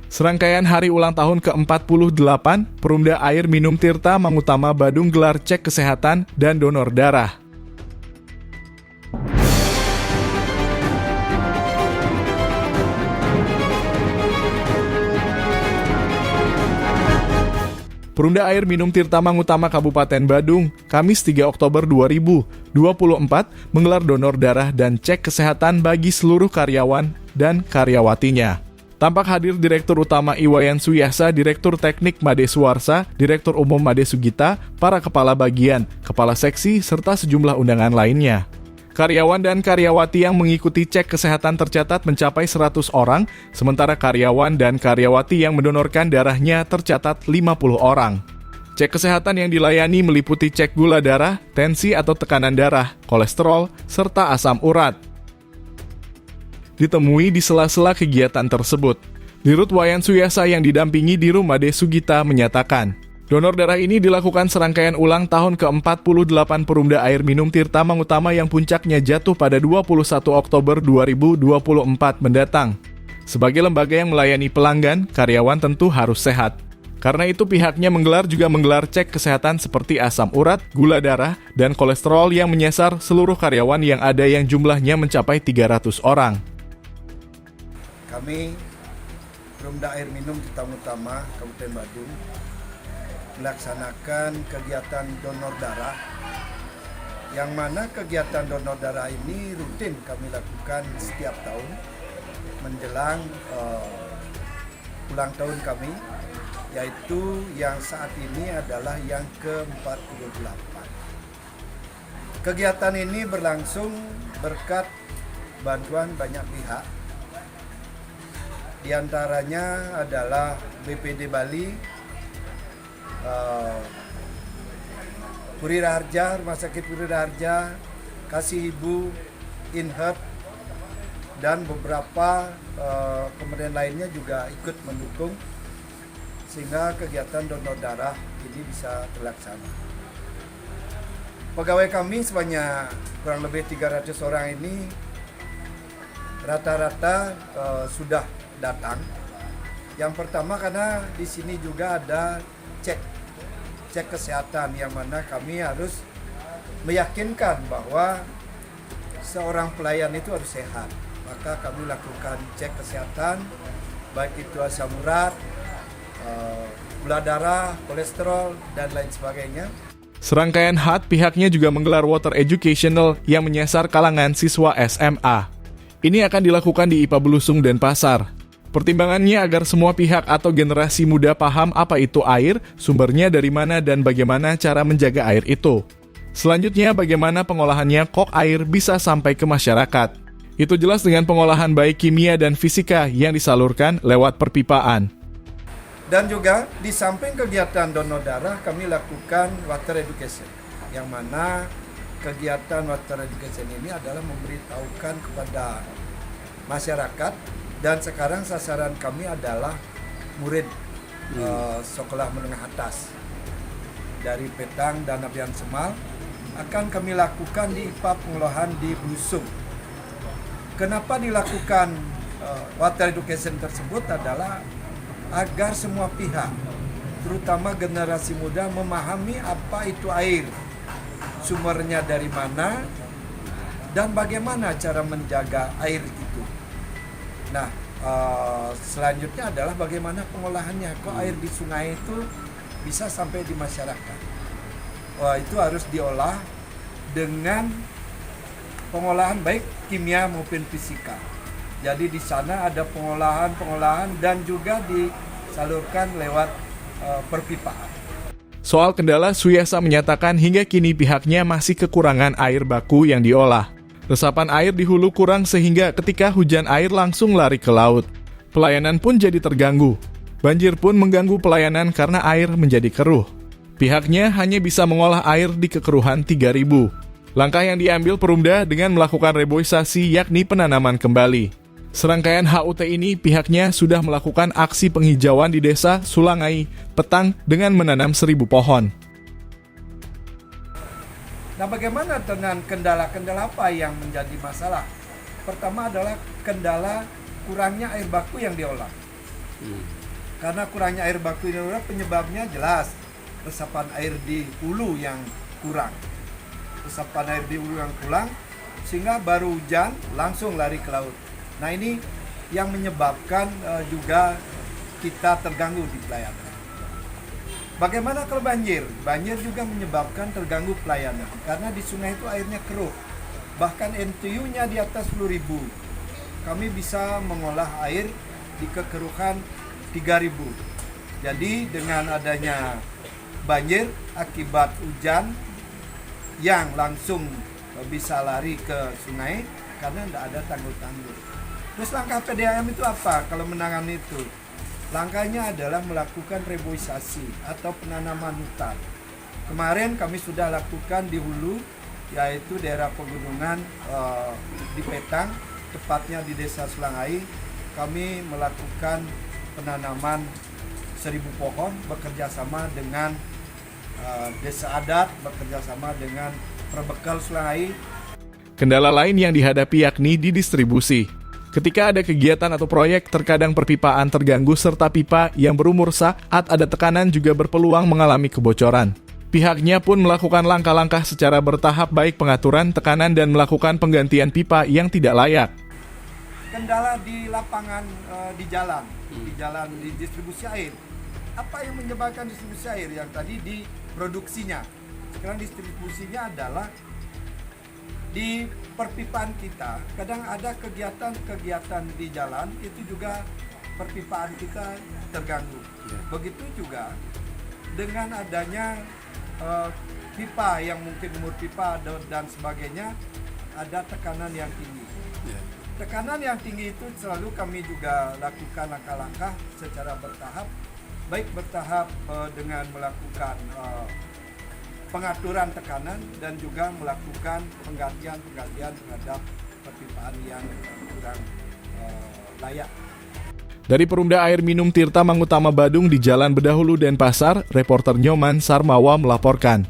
Serangkaian hari ulang tahun ke-48, Perumda Air Minum Tirta Mangutama Badung gelar cek kesehatan dan donor darah. Perumda Air Minum Tirta Mangutama Kabupaten Badung, Kamis 3 Oktober 2024, menggelar donor darah dan cek kesehatan bagi seluruh karyawan dan karyawatinya. Tampak hadir Direktur Utama Iwayan Suyasa, Direktur Teknik Made Suwarsa, Direktur Umum Made Sugita, para kepala bagian, kepala seksi, serta sejumlah undangan lainnya. Karyawan dan karyawati yang mengikuti cek kesehatan tercatat mencapai 100 orang, sementara karyawan dan karyawati yang mendonorkan darahnya tercatat 50 orang. Cek kesehatan yang dilayani meliputi cek gula darah, tensi atau tekanan darah, kolesterol, serta asam urat. Ditemui di sela-sela kegiatan tersebut. Dirut Wayan Suyasa yang didampingi Diru Made Sugita menyatakan, donor darah ini dilakukan serangkaian ulang tahun ke-48 Perumda Air Minum Tirta Mangutama yang puncaknya jatuh pada 21 Oktober 2024 mendatang. Sebagai lembaga yang melayani pelanggan, karyawan tentu harus sehat. Karena itu pihaknya juga menggelar cek kesehatan seperti asam urat, gula darah, dan kolesterol yang menyasar seluruh karyawan yang ada yang jumlahnya mencapai 300 orang. Kami, Perumda Air Minum Tirta Mangutama Kabupaten Badung, melaksanakan kegiatan donor darah, yang mana kegiatan donor darah ini rutin kami lakukan setiap tahun menjelang ulang tahun kami, yaitu yang saat ini adalah yang ke-48. Kegiatan ini berlangsung berkat bantuan banyak pihak. Di antaranya adalah BPD Bali, Puri Raharja, Rumah Sakit Puri Raharja, Kasih Ibu, InHeart, dan beberapa kemudian lainnya juga ikut mendukung sehingga kegiatan donor darah ini bisa terlaksana. Pegawai kami sebanyak kurang lebih 300 orang ini rata-rata sudah datang. Yang pertama karena di sini juga ada cek kesehatan yang mana kami harus meyakinkan bahwa seorang pelayan itu harus sehat. Maka kami lakukan cek kesehatan, baik itu asam urat, gula darah, kolesterol, dan lain sebagainya. Serangkaian HAT pihaknya juga menggelar water educational yang menyasar kalangan siswa SMA. Ini akan dilakukan di IPA Belusung dan Pasar. Pertimbangannya agar semua pihak atau generasi muda paham apa itu air, sumbernya dari mana dan bagaimana cara menjaga air itu. Selanjutnya bagaimana pengolahannya kok air bisa sampai ke masyarakat. Itu jelas dengan pengolahan baik kimia dan fisika yang disalurkan lewat perpipaan. Dan juga di samping kegiatan donor darah kami lakukan water education, yang mana kegiatan water education ini adalah memberitahukan kepada masyarakat. Dan sekarang sasaran kami adalah murid sekolah menengah atas dari Petang dan Abian Semal, akan kami lakukan di IPA Pengolahan di Belusung. Kenapa dilakukan water education tersebut adalah agar semua pihak, terutama generasi muda, memahami apa itu air, sumbernya dari mana, dan bagaimana cara menjaga air itu. Nah, selanjutnya adalah bagaimana pengolahannya. Kok air di sungai itu bisa sampai di masyarakat? Wah, itu harus diolah dengan pengolahan baik kimia maupun fisika. Jadi di sana ada pengolahan dan juga disalurkan lewat perpipaan. Soal kendala, Suyasa menyatakan hingga kini pihaknya masih kekurangan air baku yang diolah. Resapan air di hulu kurang sehingga ketika hujan air langsung lari ke laut. Pelayanan pun jadi terganggu. Banjir pun mengganggu pelayanan karena air menjadi keruh. Pihaknya hanya bisa mengolah air di kekeruhan 3.000. Langkah yang diambil Perumda dengan melakukan reboisasi yakni penanaman kembali. Serangkaian HUT ini pihaknya sudah melakukan aksi penghijauan di desa Sulangai, Petang dengan menanam 1.000 pohon. Nah, bagaimana dengan kendala-kendala apa yang menjadi masalah? Pertama adalah kendala kurangnya air baku yang diolah. Karena kurangnya air baku di daerah, penyebabnya jelas resapan air di hulu yang kurang. Resapan air di hulu yang kurang, sehingga baru hujan langsung lari ke laut. Nah ini yang menyebabkan juga kita terganggu di pelayanan. Bagaimana kalau banjir? Banjir juga menyebabkan terganggu pelayanan karena di sungai itu airnya keruh. Bahkan NTU-nya di atas 10.000. Kami bisa mengolah air di kekeruhan 3.000. Jadi dengan adanya banjir akibat hujan yang langsung bisa lari ke sungai karena tidak ada tanggul-tanggul. Terus langkah PDAM itu apa kalau menangani itu? Langkahnya adalah melakukan reboisasi atau penanaman hutan. Kemarin kami sudah lakukan di hulu, yaitu daerah pegunungan di Petang, tepatnya di Desa Selangai. Kami melakukan penanaman 1.000 pohon bekerja sama dengan desa adat, bekerja sama dengan Perbekal Selangai. Kendala lain yang dihadapi yakni di distribusi. Ketika ada kegiatan atau proyek, terkadang perpipaan terganggu serta pipa yang berumur saat ada tekanan juga berpeluang mengalami kebocoran. Pihaknya pun melakukan langkah-langkah secara bertahap baik pengaturan tekanan dan melakukan penggantian pipa yang tidak layak. Kendala di lapangan, di jalan di distribusi air. Apa yang menyebabkan distribusi air? Yang tadi di produksinya. Sekarang distribusinya adalah di perpipaan kita. Kadang ada kegiatan di jalan, itu juga perpipaan kita terganggu. Begitu juga dengan adanya pipa yang mungkin umur pipa dan sebagainya, ada tekanan yang tinggi. Tekanan yang tinggi itu selalu kami juga lakukan langkah-langkah secara bertahap, baik bertahap dengan melakukan pengaturan tekanan dan juga melakukan penggantian terhadap perpipaan yang kurang layak. Dari Perumda Air Minum Tirta Mangutama Badung di Jalan Bedahulu Denpasar, reporter Nyoman Sarmawa melaporkan.